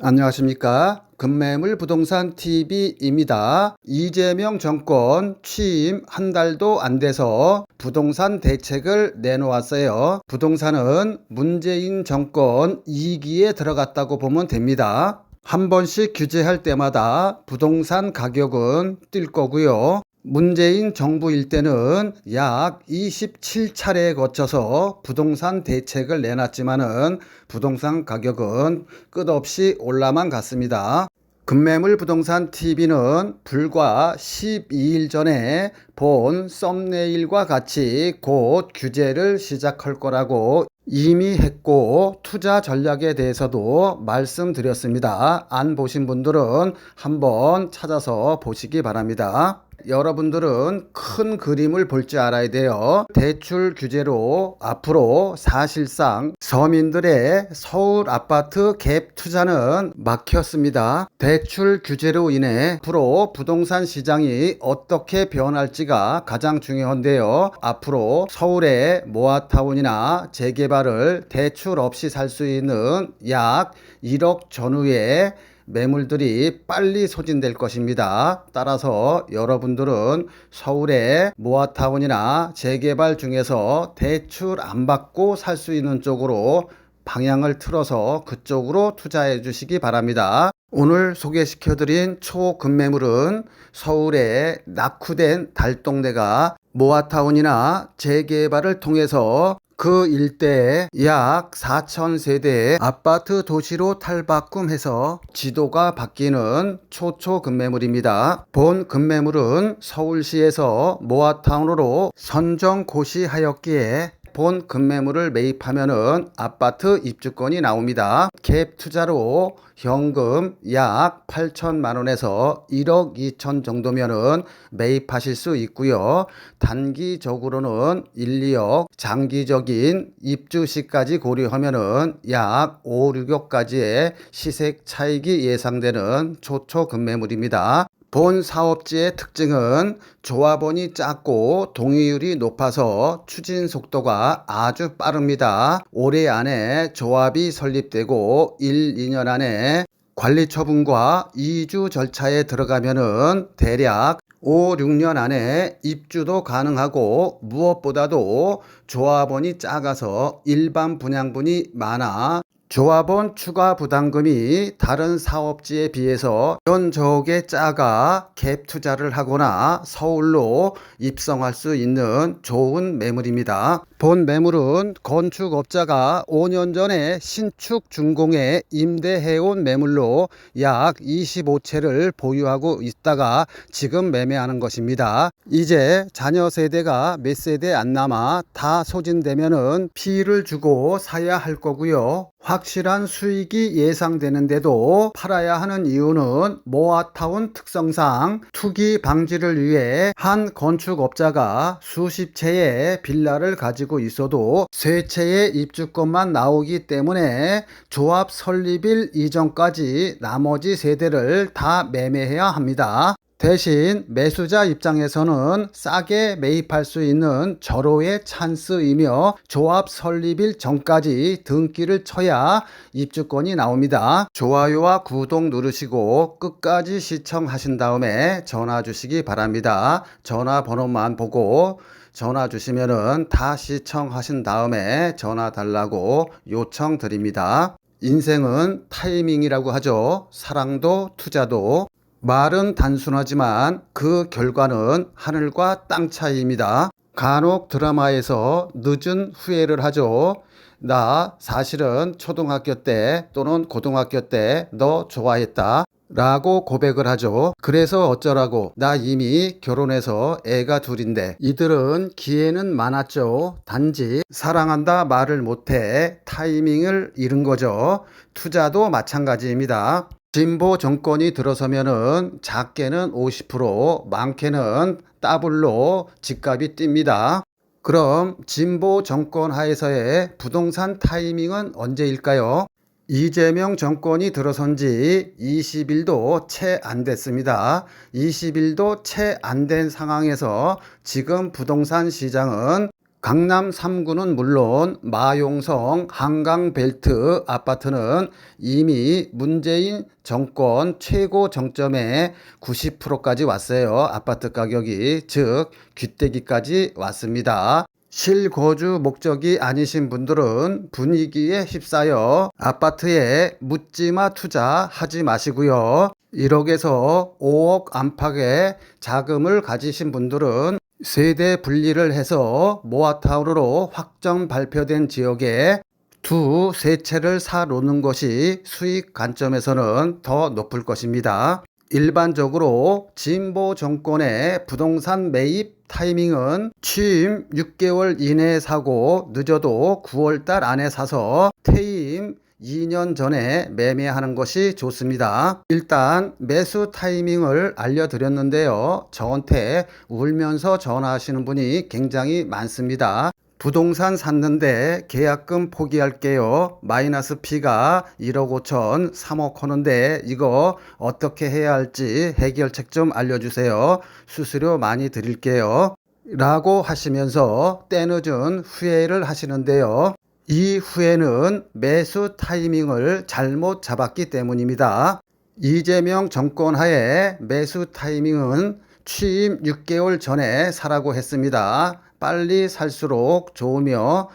안녕하십니까. 금매물 부동산 TV입니다. 이재명 정권 취임 한 달도 안 돼서 부동산 대책을 내놓았어요. 부동산은 문재인 정권 2기에 들어갔다고 보면 됩니다. 한 번씩 규제할 때마다 부동산 가격은 뛸 거고요. 문재인 정부일 때는 약 27차례에 거쳐서 부동산 대책을 내놨지만은 부동산 가격은 끝없이 올라만 갔습니다. 금매물 부동산 TV는 불과 12일 전에 본 썸네일과 같이 곧 규제를 시작할 거라고 이미 했고 투자 전략에 대해서도 말씀드렸습니다. 안 보신 분들은 한번 찾아서 보시기 바랍니다. 여러분들은 큰 그림을 볼 줄 알아야 돼요. 대출 규제로 앞으로 사실상 서민들의 서울 아파트 갭 투자는 막혔습니다. 대출 규제로 인해 앞으로 부동산 시장이 어떻게 변할지가 가장 중요한데요. 앞으로 서울의 모아타운이나 재개발을 대출 없이 살 수 있는 약 1억 전후의 매물들이 빨리 소진될 것입니다. 따라서 여러분들은 서울의 모아타운이나 재개발 중에서 대출 안 받고 살 수 있는 쪽으로 방향을 틀어서 그쪽으로 투자해 주시기 바랍니다. 오늘 소개시켜드린 초급매물은 서울의 낙후된 달동네가 모아타운이나 재개발을 통해서 그 일대에 약 4,000세대의 아파트 도시로 탈바꿈해서 지도가 바뀌는 초초급매물입니다. 본 급매물은 서울시에서 모아타운으로 선정고시하였기에 본 급매물을 매입하면은 아파트 입주권이 나옵니다. 갭 투자로 현금 약 8천만 원에서 1억 2천 정도면은 매입하실 수 있고요. 단기적으로는 1, 2억, 장기적인 입주 시까지 고려하면은 약 5, 6억까지의 시세 차익이 예상되는 초초급매물입니다. 본 사업지의 특징은 조합원이 작고 동의율이 높아서 추진 속도가 아주 빠릅니다. 올해 안에 조합이 설립되고 1, 2년 안에 관리처분과 이주 절차에 들어가면은 대략 5, 6년 안에 입주도 가능하고 무엇보다도 조합원이 작아서 일반 분양분이 많아 조합원 추가 부담금이 다른 사업지에 비해서 현저하게 작아 갭 투자를 하거나 서울로 입성할 수 있는 좋은 매물입니다. 본 매물은 건축업자가 5년 전에 신축 준공에 임대해온 매물로 약 25채를 보유하고 있다가 지금 매매하는 것입니다. 이제 자녀 세대가 몇 세대 안 남아 다 소진되면은 피를 주고 사야 할 거고요. 확실한 수익이 예상되는데도 팔아야 하는 이유는 모아타운 특성상 투기 방지를 위해 한 건축업자가 수십 채의 빌라를 가지고 있어도 세 채의 입주권만 나오기 때문에 조합 설립일 이전까지 나머지 세대를 다 매매해야 합니다. 대신 매수자 입장에서는 싸게 매입할 수 있는 절호의 찬스이며 조합 설립일 전까지 등기를 쳐야 입주권이 나옵니다. 좋아요와 구독 누르시고 끝까지 시청하신 다음에 전화 주시기 바랍니다. 전화번호만 보고 전화 주시면은 다 시청하신 다음에 전화 달라고 요청드립니다. 인생은 타이밍이라고 하죠. 사랑도 투자도. 말은 단순하지만 그 결과는 하늘과 땅 차이입니다. 간혹 드라마에서 늦은 후회를 하죠. 나 사실은 초등학교 때 또는 고등학교 때 너 좋아했다 라고 고백을 하죠. 그래서 어쩌라고, 나 이미 결혼해서 애가 둘인데. 이들은 기회는 많았죠. 단지 사랑한다 말을 못해 타이밍을 잃은 거죠. 투자도 마찬가지입니다. 진보 정권이 들어서면은 작게는 50%, 많게는 더블로 집값이 뜁니다. 그럼 진보 정권 하에서의 부동산 타이밍은 언제일까요? 이재명 정권이 들어선 지 20일도 채 안 됐습니다. 20일도 채 안 된 상황에서 지금 부동산 시장은 강남 3구는 물론 마용성 한강벨트 아파트는 이미 문재인 정권 최고 정점에 90%까지 왔어요. 아파트 가격이, 즉 귀때기까지 왔습니다. 실거주 목적이 아니신 분들은 분위기에 휩싸여 아파트에 묻지마 투자하지 마시고요. 1억에서 5억 안팎의 자금을 가지신 분들은 세대 분리를 해서 모아타운으로 확정 발표된 지역에 두 세 채를 사 놓는 것이 수익 관점에서는 더 높을 것입니다. 일반적으로 진보 정권의 부동산 매입 타이밍은 취임 6개월 이내에 사고 늦어도 9월달 안에 사서 퇴임 2년 전에 매매하는 것이 좋습니다. 일단 매수 타이밍을 알려드렸는데요. 저한테 울면서 전화하시는 분이 굉장히 많습니다. 부동산 샀는데 계약금 포기할게요. 마이너스 P가 1억 5천, 3억 하는데 이거 어떻게 해야 할지 해결책 좀 알려주세요. 수수료 많이 드릴게요. 라고 하시면서 때늦은 후회를 하시는데요. 이 후회는 매수 타이밍을 잘못 잡았기 때문입니다. 이재명 정권 하에 매수 타이밍은 취임 6개월 전에 사라고 했습니다. 빨리 살수록 좋으며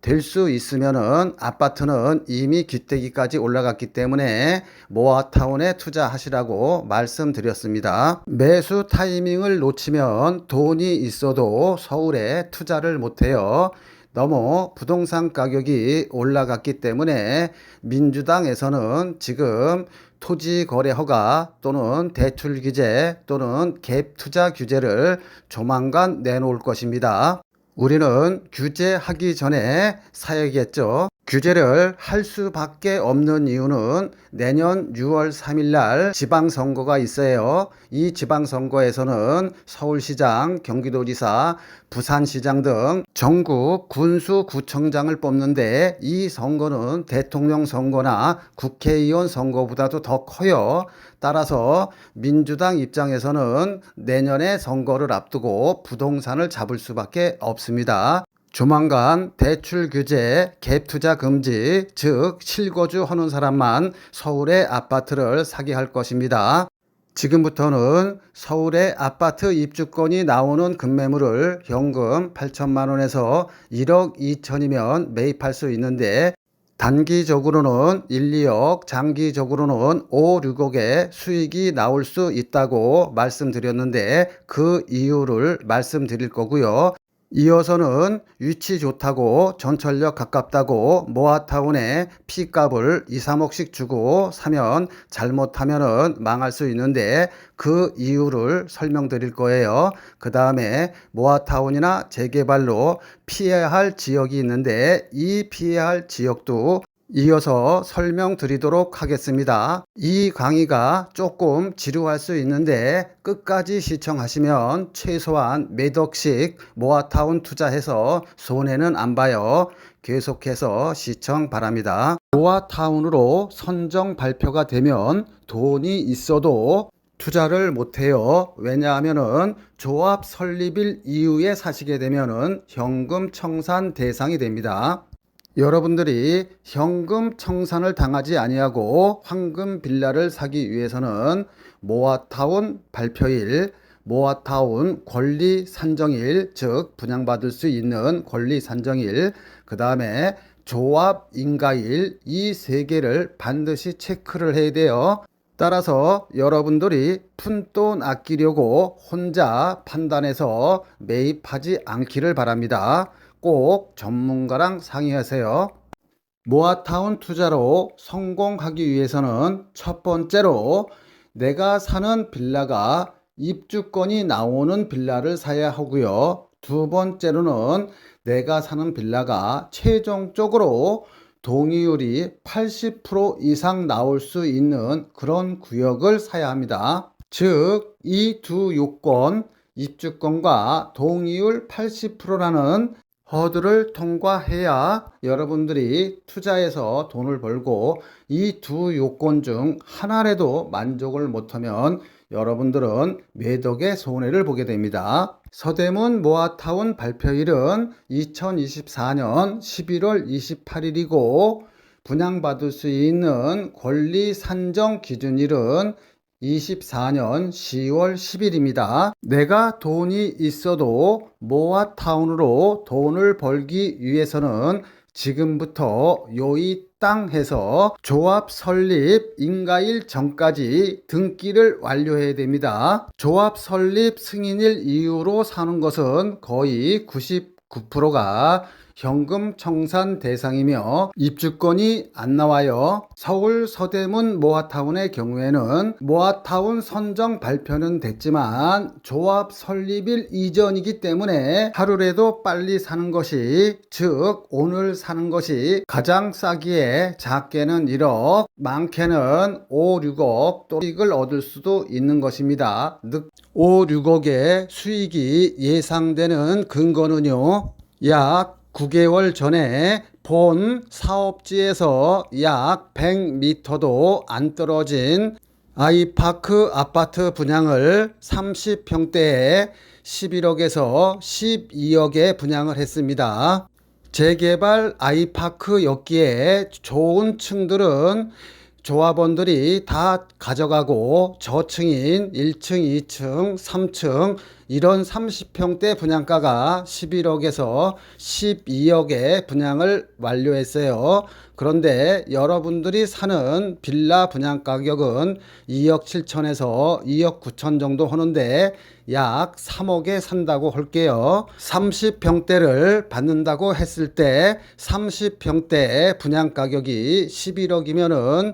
될 수 있으면은 아파트는 이미 귀때기까지 올라갔기 때문에 모아타운에 투자하시라고 말씀드렸습니다. 매수 타이밍을 놓치면 돈이 있어도 서울에 투자를 못해요. 너무 부동산 가격이 올라갔기 때문에 민주당에서는 지금 토지 거래 허가 또는 대출 규제 또는 갭 투자 규제를 조만간 내놓을 것입니다. 우리는 규제하기 전에 사야겠죠. 규제를 할 수밖에 없는 이유는 내년 6월 3일 날 지방선거가 있어요. 이 지방선거에서는 서울시장, 경기도지사, 부산시장 등 전국 군수구청장을 뽑는데 이 선거는 대통령 선거나 국회의원 선거보다도 더 커요. 따라서 민주당 입장에서는 내년에 선거를 앞두고 부동산을 잡을 수밖에 없습니다. 조만간 대출 규제, 갭 투자 금지, 즉 실거주 하는 사람만 서울의 아파트를 사게 할 것입니다. 지금부터는 서울의 아파트 입주권이 나오는 급매물을 현금 8천만 원에서 1억 2천이면 매입할 수 있는데 단기적으로는 1, 2억, 장기적으로는 5, 6억의 수익이 나올 수 있다고 말씀드렸는데 그 이유를 말씀드릴 거고요. 이어서는 위치 좋다고 전철역 가깝다고 모아타운에 P값을 2, 3억씩 주고 사면 잘못하면은 망할 수 있는데 그 이유를 설명드릴 거예요. 그 다음에 모아타운이나 재개발로 피해야 할 지역이 있는데 이 피해야 할 지역도 이어서 설명드리도록 하겠습니다. 이 강의가 조금 지루할 수 있는데 끝까지 시청하시면 최소한 몇 억씩 모아타운 투자해서 손해는 안 봐요. 계속해서 시청 바랍니다. 모아타운으로 선정 발표가 되면 돈이 있어도 투자를 못해요. 왜냐하면은 조합 설립일 이후에 사시게 되면은 현금 청산 대상이 됩니다. 여러분들이 현금 청산을 당하지 아니하고 황금 빌라를 사기 위해서는 모아타운 발표일, 모아타운 권리 산정일, 즉 분양받을 수 있는 권리 산정일, 그 다음에 조합 인가일, 이 세 개를 반드시 체크를 해야 돼요. 따라서 여러분들이 푼돈 아끼려고 혼자 판단해서 매입하지 않기를 바랍니다. 꼭 전문가랑 상의하세요. 모아타운 투자로 성공하기 위해서는 첫 번째로 내가 사는 빌라가 입주권이 나오는 빌라를 사야 하고요. 두 번째로는 내가 사는 빌라가 최종적으로 동의율이 80% 이상 나올 수 있는 그런 구역을 사야 합니다. 즉, 이 두 요건, 입주권과 동의율 80%라는 허들을 통과해야 여러분들이 투자해서 돈을 벌고 이 두 요건 중 하나라도 만족을 못하면 여러분들은 매덕의 손해를 보게 됩니다. 서대문 모아타운 발표일은 2024년 11월 28일이고 분양받을 수 있는 권리 산정 기준일은 24년 10월 10일입니다. 내가 돈이 있어도 모아타운으로 돈을 벌기 위해서는 지금부터 요이 땅 해서 조합 설립 인가일 전까지 등기를 완료해야 됩니다. 조합 설립 승인일 이후로 사는 것은 거의 99%가 현금 청산 대상이며 입주권이 안 나와요. 서울 서대문 모아타운의 경우에는 모아타운 선정 발표는 됐지만 조합 설립일 이전이기 때문에 하루라도 빨리 사는 것이, 즉 오늘 사는 것이 가장 싸기에 작게는 1억, 많게는 5, 6억 또 수익을 얻을 수도 있는 것입니다. 5, 6억의 수익이 예상되는 근거는요, 약 9개월 전에 본 사업지에서 약 100m도 안 떨어진 아이파크 아파트 분양을 30평대에 11억에서 12억에 분양을 했습니다. 재개발 아이파크였기에 좋은 층들은 조합원들이 다 가져가고 저층인 1층, 2층, 3층 이런 30평대 분양가가 11억에서 12억에 분양을 완료했어요. 그런데 여러분들이 사는 빌라 분양 가격은 2억 7천에서 2억 9천 정도 하는데 약 3억에 산다고 할게요. 30평대를 받는다고 했을 때 30평대 분양 가격이 11억이면은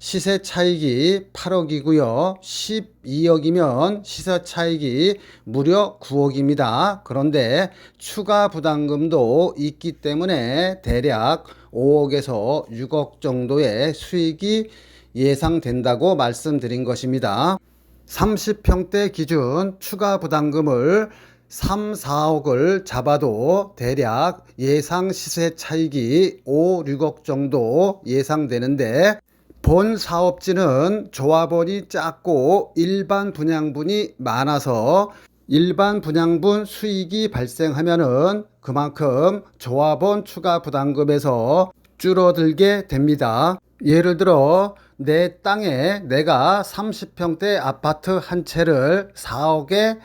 시세 차익이 8억이고요. 12억이면 시세 차익이 무려 9억입니다. 그런데 추가 부담금도 있기 때문에 대략 5억에서 6억 정도의 수익이 예상된다고 말씀드린 것입니다. 30평대 기준 추가 부담금을 3, 4억을 잡아도 대략 예상 시세 차익이 5, 6억 정도 예상되는데, 본 사업지는 조합원이 작고 일반 분양분이 많아서 일반 분양분 수익이 발생하면은 그만큼 조합원 추가 부담금에서 줄어들게 됩니다. 예를 들어 내 땅에 내가 30평대 아파트 한 채를 4억에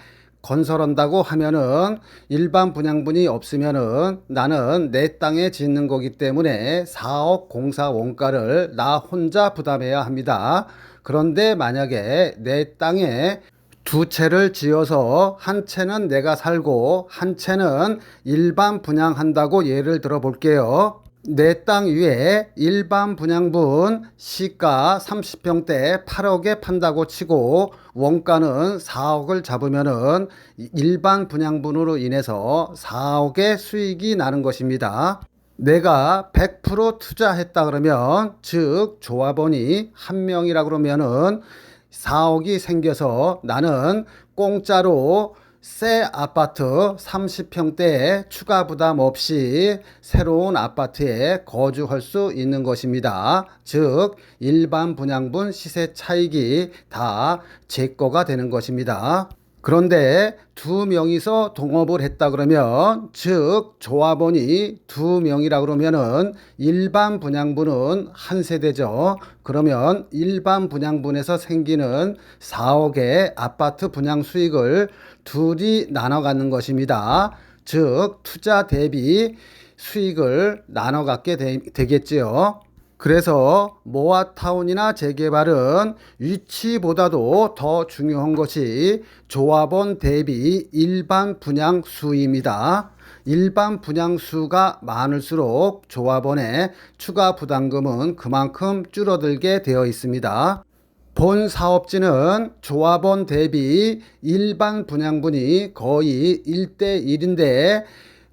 건설한다고 하면은 일반 분양분이 없으면은 나는 내 땅에 짓는 거기 때문에 4억 공사 원가를 나 혼자 부담해야 합니다. 그런데 만약에 내 땅에 두 채를 지어서 한 채는 내가 살고 한 채는 일반 분양한다고 예를 들어 볼게요. 내 땅 위에 일반 분양분 시가 30평대 8억에 판다고 치고 원가는 4억을 잡으면은 일반 분양분으로 인해서 4억의 수익이 나는 것입니다. 내가 100% 투자했다 그러면, 즉 조합원이 한 명이라 그러면은 4억이 생겨서 나는 공짜로 새 아파트 30평대에 추가 부담 없이 새로운 아파트에 거주할 수 있는 것입니다. 즉 일반 분양분 시세 차익이 다 제 거가 되는 것입니다. 그런데 두 명이서 동업을 했다 그러면, 즉 조합원이 두 명이라 그러면은 일반 분양분은 한 세대죠. 그러면 일반 분양분에서 생기는 4억의 아파트 분양 수익을 둘이 나눠 갖는 것입니다. 즉 투자 대비 수익을 나눠 갖게 되겠지요. 그래서 모아타운이나 재개발은 위치보다도 더 중요한 것이 조합원 대비 일반 분양 수입니다. 일반 분양 수가 많을수록 조합원의 추가 부담금은 그만큼 줄어들게 되어 있습니다. 본 사업지는 조합원 대비 일반 분양분이 거의 1대1인데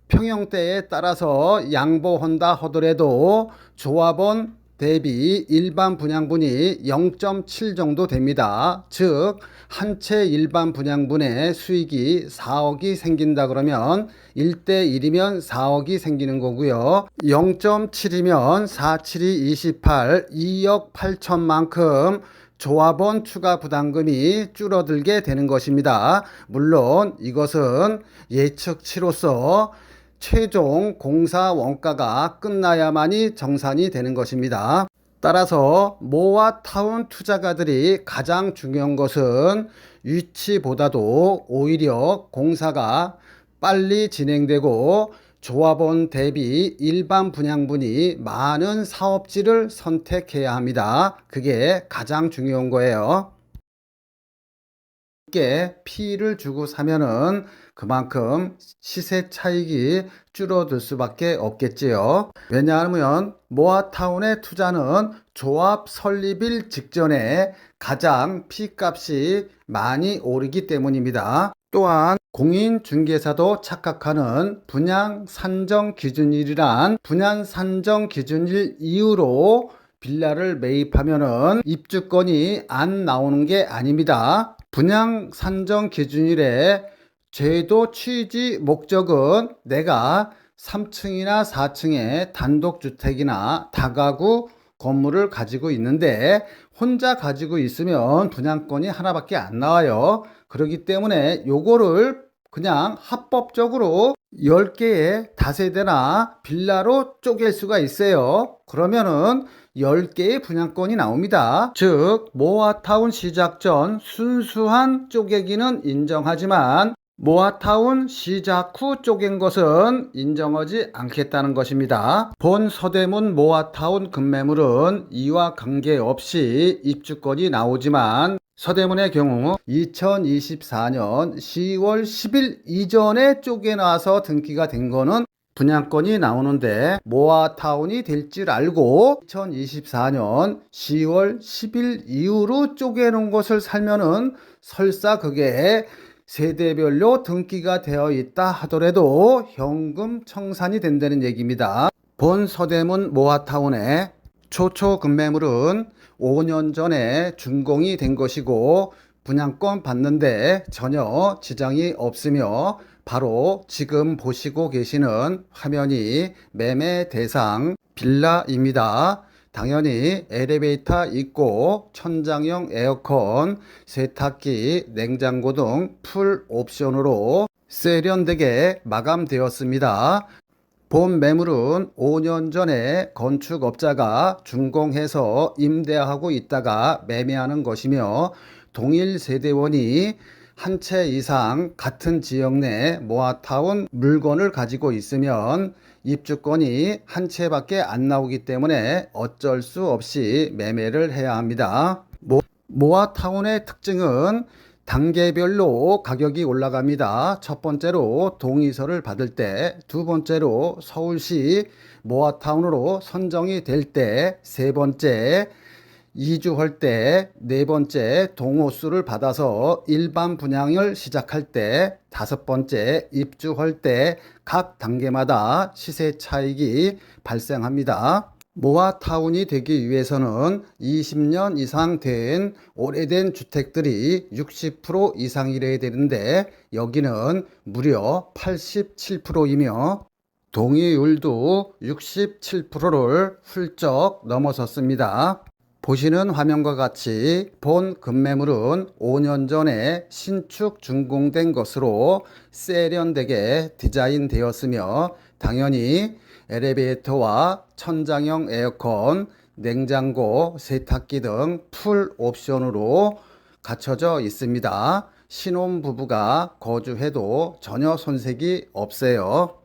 평형대에 따라서 양보한다 하더라도 조합원 대비 일반 분양분이 0.7 정도 됩니다. 즉 한 채 일반 분양분의 수익이 4억이 생긴다 그러면 1대1이면 4억이 생기는 거고요. 0.7이면 4, 7이 28, 2억 8천만큼 조합원 추가 부담금이 줄어들게 되는 것입니다. 물론 이것은 예측치로서 최종 공사 원가가 끝나야만이 정산이 되는 것입니다. 따라서 모아 타운 투자가들이 가장 중요한 것은 위치보다도 오히려 공사가 빨리 진행되고 조합원 대비 일반 분양분이 많은 사업지를 선택해야 합니다. 그게 가장 중요한 거예요. 쉽게 피를 주고 사면은 그만큼 시세 차익이 줄어들 수밖에 없겠지요. 왜냐하면 모아타운의 투자는 조합 설립일 직전에 가장 피값이 많이 오르기 때문입니다. 또한 공인중개사도 착각하는 분양 산정 기준일이란 분양 산정 기준일 이후로 빌라를 매입하면은 입주권이 안 나오는 게 아닙니다. 분양 산정 기준일에 제도 취지 목적은 내가 3층이나 4층의 단독주택이나 다가구 건물을 가지고 있는데 혼자 가지고 있으면 분양권이 하나밖에 안 나와요. 그렇기 때문에 요거를 그냥 합법적으로 10개의 다세대나 빌라로 쪼갤 수가 있어요. 그러면은 10개의 분양권이 나옵니다. 즉 모아타운 시작 전 순수한 쪼개기는 인정하지만 모아타운 시작 후 쪼갠 것은 인정하지 않겠다는 것입니다. 본 서대문 모아타운 급매물은 이와 관계없이 입주권이 나오지만 서대문의 경우 2024년 10월 10일 이전에 쪼개놔서 등기가 된 거는 분양권이 나오는데 모아타운이 될 줄 알고 2024년 10월 10일 이후로 쪼개놓은 것을 살면은 설사 그게 세대별로 등기가 되어 있다 하더라도 현금 청산이 된다는 얘기입니다. 본 서대문 모아타운의 초초 급매물은 5년 전에 준공이 된 것이고 분양권 받는데 전혀 지장이 없으며 바로 지금 보시고 계시는 화면이 매매 대상 빌라입니다. 당연히 엘리베이터 있고 천장형 에어컨, 세탁기, 냉장고 등 풀 옵션으로 세련되게 마감되었습니다. 본 매물은 5년 전에 건축업자가 준공해서 임대하고 있다가 매매하는 것이며 동일 세대원이 한 채 이상 같은 지역 내 모아타운 물건을 가지고 있으면 입주권이 한 채밖에 안 나오기 때문에 어쩔 수 없이 매매를 해야 합니다. 모아타운의 특징은 단계별로 가격이 올라갑니다. 첫 번째로 동의서를 받을 때, 두 번째로 서울시 모아타운으로 선정이 될 때, 세 번째 이주할 때, 네 번째 동호수를 받아서 일반 분양을 시작할 때, 다섯 번째 입주할 때 각 단계마다 시세 차익이 발생합니다. 모아타운이 되기 위해서는 20년 이상 된 오래된 주택들이 60% 이상이래야 되는데 여기는 무려 87%이며 동의율도 67%를 훌쩍 넘어섰습니다. 보시는 화면과 같이 본 급매물은 5년 전에 신축 준공된 것으로 세련되게 디자인되었으며 당연히 엘리베이터와 천장형 에어컨, 냉장고, 세탁기 등 풀 옵션으로 갖춰져 있습니다. 신혼부부가 거주해도 전혀 손색이 없어요.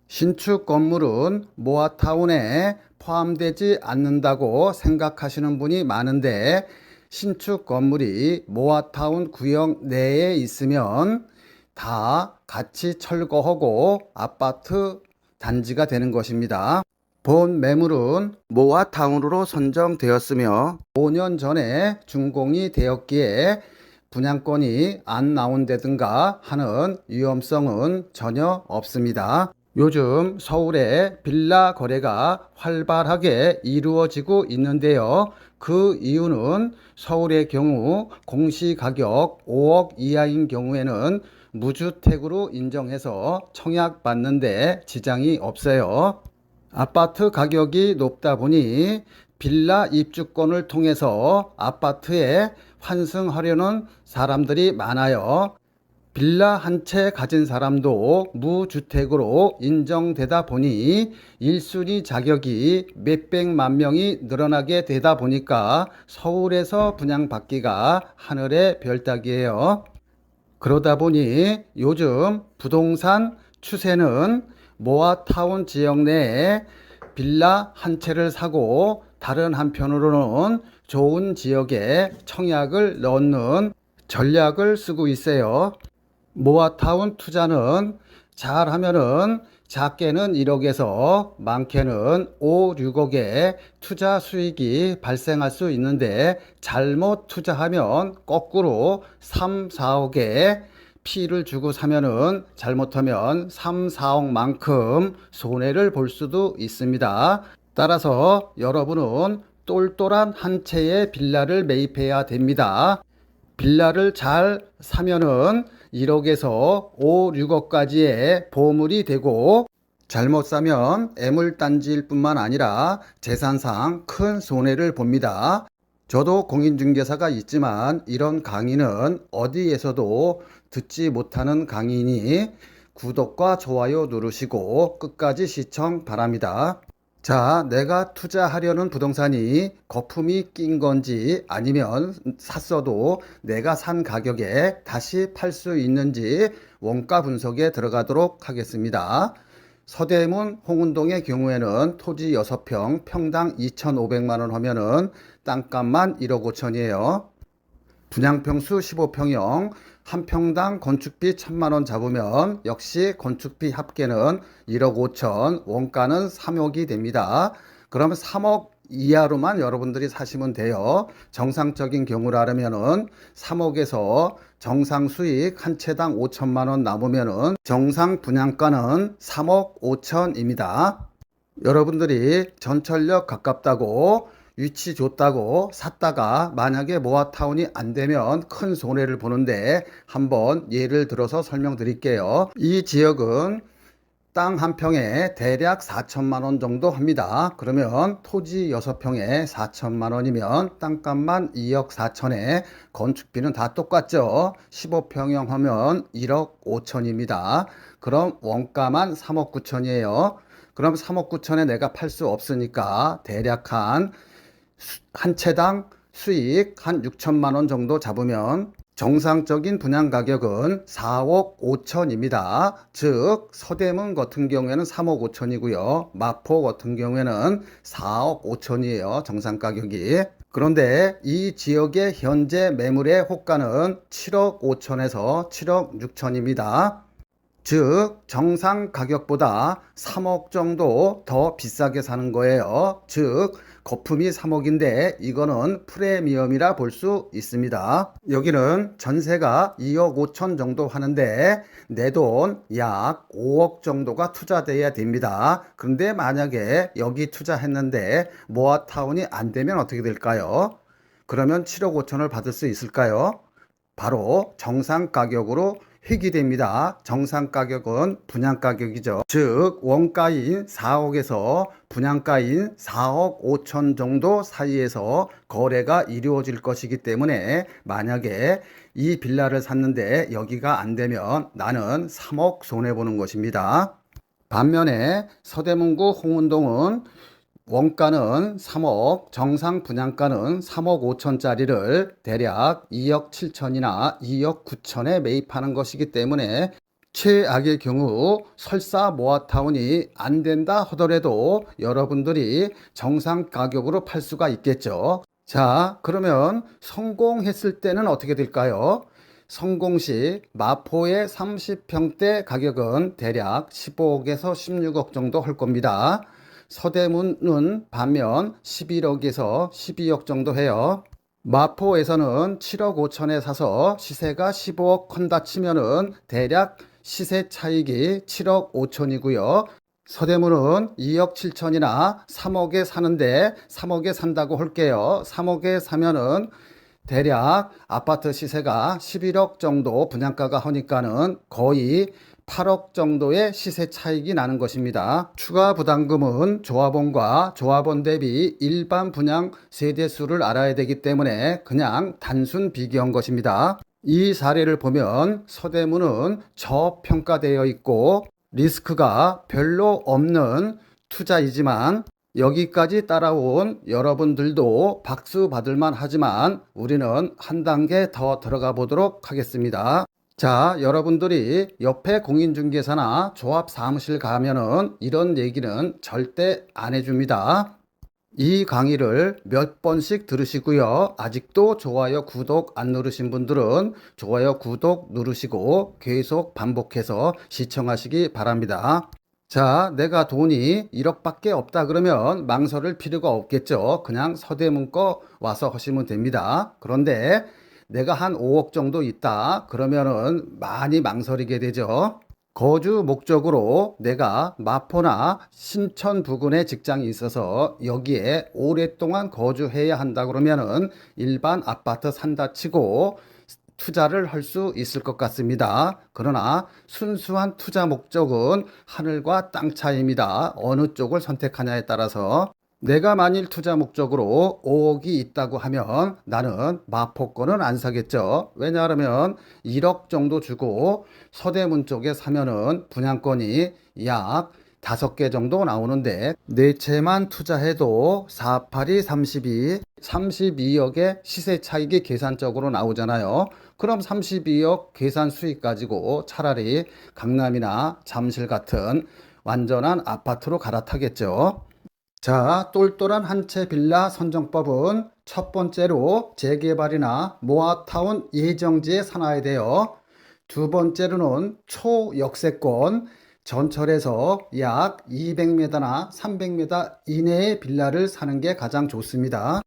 신축 건물은 모아타운에 포함되지 않는다고 생각하시는 분이 많은데 신축 건물이 모아타운 구역 내에 있으면 다 같이 철거하고 아파트 단지가 되는 것입니다. 본 매물은 모아타운으로 선정되었으며 5년 전에 준공이 되었기에 분양권이 안 나온다든가 하는 위험성은 전혀 없습니다. 요즘 서울에 빌라 거래가 활발하게 이루어지고 있는데요. 그 이유는 서울의 경우 공시가격 5억 이하인 경우에는 무주택으로 인정해서 청약받는데 지장이 없어요. 아파트 가격이 높다 보니 빌라 입주권을 통해서 아파트에 환승하려는 사람들이 많아요. 빌라 한 채 가진 사람도 무주택으로 인정되다 보니 1순위 자격이 몇백만 명이 늘어나게 되다 보니까 서울에서 분양받기가 하늘의 별따기예요. 그러다 보니 요즘 부동산 추세는 모아타운 지역 내에 빌라 한 채를 사고 다른 한편으로는 좋은 지역에 청약을 넣는 전략을 쓰고 있어요. 모아타운 투자는 잘하면은 작게는 1억에서 많게는 5, 6억의 투자 수익이 발생할 수 있는데 잘못 투자하면 거꾸로 3, 4억의 피를 주고 사면은 잘못하면 3, 4억만큼 손해를 볼 수도 있습니다. 따라서 여러분은 똘똘한 한 채의 빌라를 매입해야 됩니다. 빌라를 잘 사면은 1억에서 5, 6억까지의 보물이 되고 잘못 사면 애물단지일 뿐만 아니라 재산상 큰 손해를 봅니다. 저도 공인중개사가 있지만 이런 강의는 어디에서도 듣지 못하는 강의니 구독과 좋아요 누르시고 끝까지 시청 바랍니다. 자, 내가 투자하려는 부동산이 거품이 낀 건지 아니면 샀어도 내가 산 가격에 다시 팔 수 있는지 원가 분석에 들어가도록 하겠습니다. 서대문 홍은동의 경우에는 토지 6평 평당 2,500만 원 하면은 땅값만 1억 5천이에요. 분양평수 15평형 한 평당 건축비 1,000만 원 잡으면 역시 건축비 합계는 1억 5천, 원가는 3억이 됩니다. 그러면 3억 이하로만 여러분들이 사시면 돼요. 정상적인 경우라면은 3억에서 정상 수익 한 채당 5천만 원 남으면은 정상 분양가는 3억 5천입니다. 여러분들이 전철역 가깝다고 위치 좋다고 샀다가 만약에 모아타운이 안 되면 큰 손해를 보는데 한번 예를 들어서 설명드릴게요. 이 지역은 땅 한 평에 대략 4천만 원 정도 합니다. 그러면 토지 6평에 4천만 원이면 땅값만 2억 4천에 건축비는 다 똑같죠. 15평형 하면 1억 5천입니다. 그럼 원가만 3억 9천이에요. 그럼 3억 9천에 내가 팔 수 없으니까 대략 한 채당 수익 한 6천만 원 정도 잡으면 정상적인 분양 가격은 4억 5천입니다. 즉 서대문 같은 경우에는 3억 5천이고요. 마포 같은 경우에는 4억 5천이에요. 정상 가격이. 그런데 이 지역의 현재 매물의 호가는 7억 5천에서 7억 6천입니다. 즉 정상 가격보다 3억 정도 더 비싸게 사는 거예요. 즉 거품이 3억인데 이거는 프리미엄이라 볼 수 있습니다. 여기는 전세가 2억 5천 정도 하는데 내 돈 약 5억 정도가 투자돼야 됩니다. 그런데 만약에 여기 투자했는데 모아타운이 안 되면 어떻게 될까요? 그러면 7억 5천을 받을 수 있을까요? 바로 정상 가격으로 회귀됩니다. 정상 가격은 분양 가격이죠. 즉 원가인 4억에서 분양가인 4억 5천 정도 사이에서 거래가 이루어질 것이기 때문에 만약에 이 빌라를 샀는데 여기가 안 되면 나는 3억 손해보는 것입니다. 반면에 서대문구 홍은동은 원가는 3억, 정상 분양가는 3억 5천짜리를 대략 2억 7천이나 2억 9천에 매입하는 것이기 때문에 최악의 경우 설사 모아타운이 안 된다 하더라도 여러분들이 정상 가격으로 팔 수가 있겠죠. 자, 그러면 성공했을 때는 어떻게 될까요? 성공 시 마포의 30평대 가격은 대략 15억에서 16억 정도 할 겁니다. 서대문은 반면 11억에서 12억 정도 해요. 마포에서는 7억 5천에 사서 시세가 15억 한다 치면은 대략 시세 차익이 7억 5천이고요. 서대문은 2억 7천이나 3억에 사는데 3억에 산다고 할게요. 3억에 사면은 대략 아파트 시세가 11억 정도 분양가가 하니까는 거의 8억 정도의 시세 차익이 나는 것입니다. 추가 부담금은 조합원과 조합원 대비 일반 분양 세대수를 알아야 되기 때문에 그냥 단순 비교한 것입니다. 이 사례를 보면 서대문은 저평가되어 있고 리스크가 별로 없는 투자이지만 여기까지 따라온 여러분들도 박수 받을만 하지만 우리는 한 단계 더 들어가 보도록 하겠습니다. 자, 여러분들이 옆에 공인중개사나 조합 사무실 가면은 이런 얘기는 절대 안 해줍니다. 이 강의를 몇 번씩 들으시고요. 아직도 좋아요, 구독 안 누르신 분들은 좋아요, 구독 누르시고 계속 반복해서 시청하시기 바랍니다. 자, 내가 돈이 1억밖에 없다 그러면 망설일 필요가 없겠죠. 그냥 서대문 거 와서 하시면 됩니다. 그런데 내가 한 5억 정도 있다 그러면은 많이 망설이게 되죠. 거주 목적으로 내가 마포나 신천 부근에 직장이 있어서 여기에 오랫동안 거주해야 한다 그러면은 일반 아파트 산다 치고 투자를 할 수 있을 것 같습니다. 그러나 순수한 투자 목적은 하늘과 땅 차이입니다. 어느 쪽을 선택하냐에 따라서 내가 만일 투자 목적으로 5억이 있다고 하면 나는 마포권은 안 사겠죠. 왜냐하면 1억 정도 주고 서대문 쪽에 사면은 분양권이 약 5개 정도 나오는데 네 채만 투자해도 4, 8이 32, 32억의 시세 차익이 계산적으로 나오잖아요. 그럼 32억 계산 수익 가지고 차라리 강남이나 잠실 같은 완전한 아파트로 갈아타겠죠. 자, 똘똘한 한 채 빌라 선정법은 첫 번째로 재개발이나 모아타운 예정지에 사놔야 돼요. 두 번째로는 초역세권, 전철에서 약 200m나 300m 이내의 빌라를 사는 게 가장 좋습니다.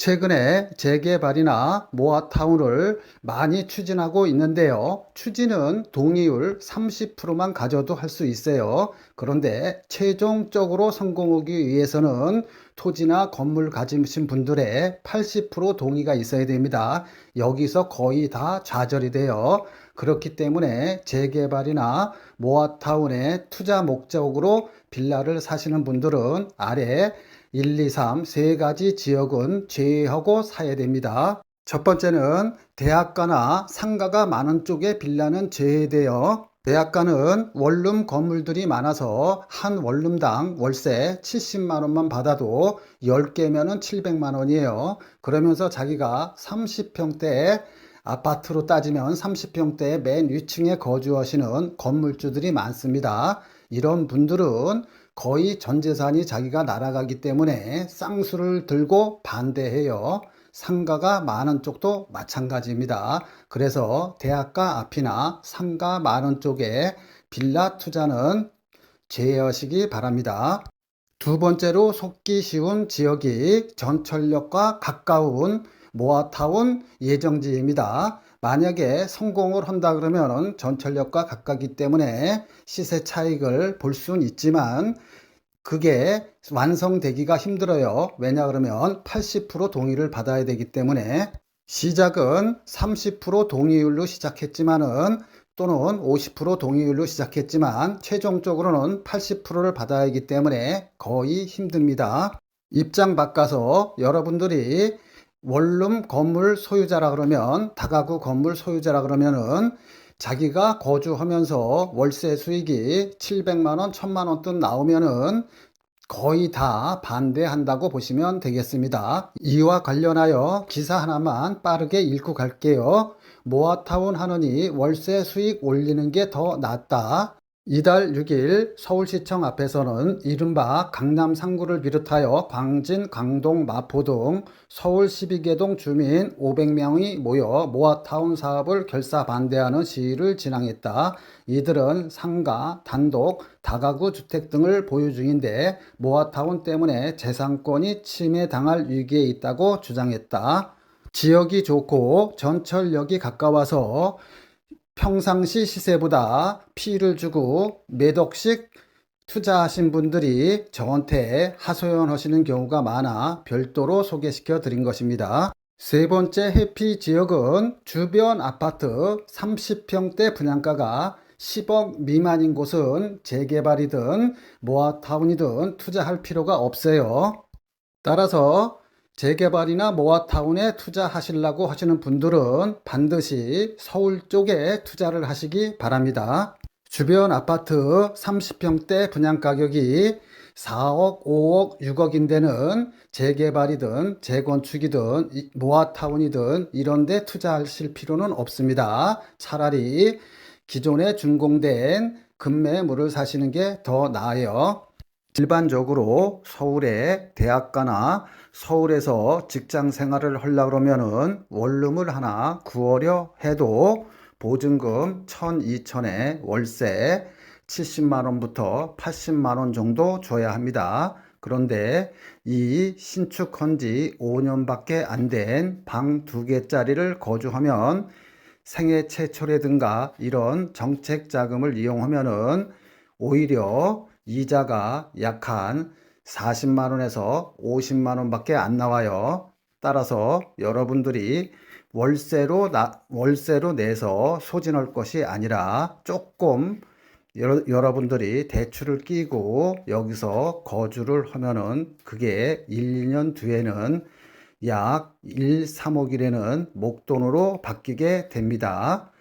최근에 재개발이나 모아타운을 많이 추진하고 있는데요. 추진은 동의율 30%만 가져도 할 수 있어요. 그런데 최종적으로 성공하기 위해서는 토지나 건물 가지신 분들의 80% 동의가 있어야 됩니다. 여기서 거의 다 좌절이 돼요. 그렇기 때문에 재개발이나 모아타운의 투자 목적으로 빌라를 사시는 분들은 아래 1, 2, 3, 세 가지 지역은 제외하고 사야 됩니다. 첫 번째는 대학가나 상가가 많은 쪽에 빌라는 제외돼요. 대학가는 원룸 건물들이 많아서 한 원룸당 월세 70만 원만 받아도 10개면은 700만 원이에요. 그러면서 자기가 30평대 아파트로 따지면 30평대 맨 위층에 거주하시는 건물주들이 많습니다. 이런 분들은 거의 전 재산이 자기가 날아가기 때문에 쌍수를 들고 반대해요. 상가가 많은 쪽도 마찬가지입니다. 그래서 대학가 앞이나 상가 많은 쪽에 빌라 투자는 제외하시기 바랍니다. 두 번째로 속기 쉬운 지역이 전철역과 가까운 모아타운 예정지입니다. 만약에 성공을 한다 그러면 전철역과 가깝기 때문에 시세 차익을 볼 수는 있지만 그게 완성되기가 힘들어요. 왜냐 그러면 80% 동의를 받아야 되기 때문에 시작은 30% 동의율로 시작했지만은 또는 50% 동의율로 시작했지만 최종적으로는 80%를 받아야 하기 때문에 거의 힘듭니다. 입장 바꿔서 여러분들이 원룸 건물 소유자라 그러면 다가구 건물 소유자라 그러면은 자기가 거주하면서 월세 수익이 700만 원, 1000만 원 돈 나오면은 거의 다 반대한다고 보시면 되겠습니다. 이와 관련하여 기사 하나만 빠르게 읽고 갈게요. 모아타운 하느니 월세 수익 올리는 게 더 낫다. 이달 6일 서울시청 앞에서는 이른바 강남 3구를 비롯하여 광진, 강동, 마포 등 서울 12개 동 주민 500명이 모여 모아타운 사업을 결사 반대하는 시위를 진행했다. 이들은 상가, 단독, 다가구 주택 등을 보유 중인데 모아타운 때문에 재산권이 침해당할 위기에 있다고 주장했다. 지역이 좋고 전철역이 가까워서 평상시 시세보다 피를 주고 몇 억씩 투자하신 분들이 저한테 하소연하시는 경우가 많아 별도로 소개시켜 드린 것입니다. 세 번째 해피 지역은 주변 아파트 30평대 분양가가 10억 미만인 곳은 재개발이든 모아타운이든 투자할 필요가 없어요. 따라서 재개발이나 모아타운에 투자하시려고 하시는 분들은 반드시 서울 쪽에 투자를 하시기 바랍니다. 주변 아파트 30평대 분양가격이 4억, 5억, 6억인 데는 재개발이든 재건축이든 모아타운이든 이런 데 투자하실 필요는 없습니다. 차라리 기존에 준공된 급매물을 사시는 게 더 나아요. 일반적으로 서울의 대학가나 서울에서 직장 생활을 하려고 그러면은 원룸을 하나 구하려 해도 보증금 1,000, 2,000에 월세 70만 원부터 80만 원 정도 줘야 합니다. 그런데 이 신축한 지 5년밖에 안 된 방 2개짜리를 거주하면 생애 최초라든가 이런 정책 자금을 이용하면은 오히려 이자가 약 한 40만 원에서 50만 원밖에 안 나와요. 따라서 여러분들이 월세로 내서 소진할 것이 아니라 조금 여러분들이 대출을 끼고 여기서 거주를 하면은 그게 1, 2년 뒤에는 약 1, 3억이라는 목돈으로 바뀌게 됩니다.